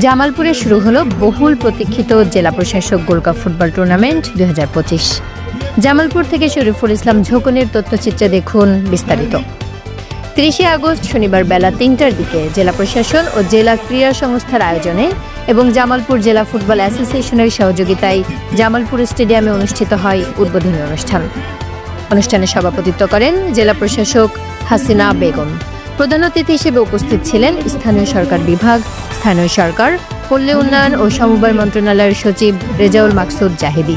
জামালপুরে শুরু হলো বহুল প্রতীক্ষিত জেলা প্রশাসক gold cup football tournament 2025। Jamalpur থেকে শরীফুল ইসলাম ঝোকনের তথ্যচিত্রে দেখুন বিস্তারিত। 30 আগস্ট শনিবার বেলা 3টার দিকে জেলা প্রশাসন ও জেলা ক্রীড়া সংস্থার আয়োজনে এবং জামালপুর জেলা ফুটবল অ্যাসোসিয়েশনের সহযোগিতায় জামালপুর স্টেডিয়ামে অনুষ্ঠিত হয় উদ্বোধনী অনুষ্ঠান। অনুষ্ঠানে সভাপতিত্ব করেন জেলা প্রশাসক হাসিনা বেগম। প্রধান অতিথি হিসেবে উপস্থিত ছিলেন স্থানীয় সরকার বিভাগ, স্থানীয় সরকার, পল্লী উন্নয়ন ও সমবায় মন্ত্রণালয়ের সচিব রেজাউল মাকসুদ জাহিদি।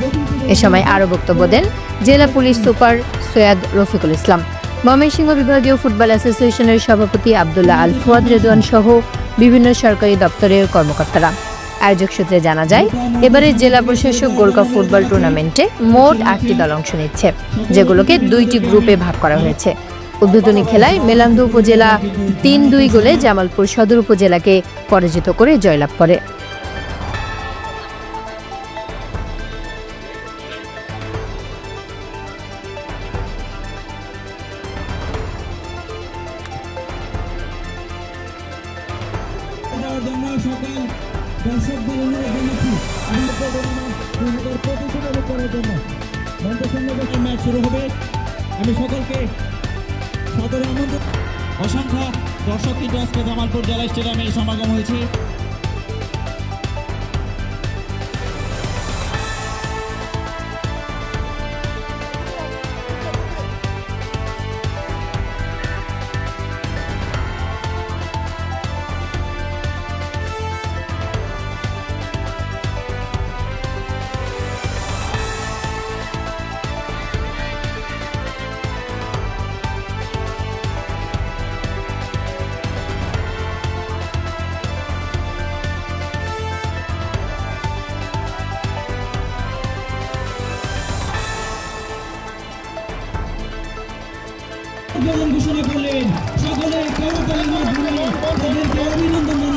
এ সময় আরও বক্তব্য দেন জেলা পুলিশ সুপার সৈয়দ রফিকুল ইসলাম, ময়মনসিংহ বিভাগীয় ফুটবল অ্যাসোসিয়েশনের সভাপতি আব্দুল্লাহ আল ফুয়াদ রেদওয়ান সহ বিভিন্ন সরকারি দপ্তরের কর্মকর্তারা। আয়োজক সূত্রে জানা যায়, এবারে জেলা প্রশাসক গোল্ড কাপ ফুটবল টুর্নামেন্টে মোট 8টি দল অংশ নিচ্ছে, যেগুলোকে 2টি গ্রুপে ভাগ করা হয়েছে। উদ্বোধনী খেলায় মেলান্দু উপজেলা 3-2 গোলে জামালপুর সদর উপজেলাকে পরাজিত করে জয়লাভ করে। আমি সকলকে সাদরে আমন্ত্রণ। অসংখ্য দর্শক কিন্তু আজকে জামালপুর জেলা স্টেডিয়ামে সমাগম হয়েছে। ঘোষণা করলেন সকলে করতালির মাধ্যমে তাদেরকে অভিনন্দন।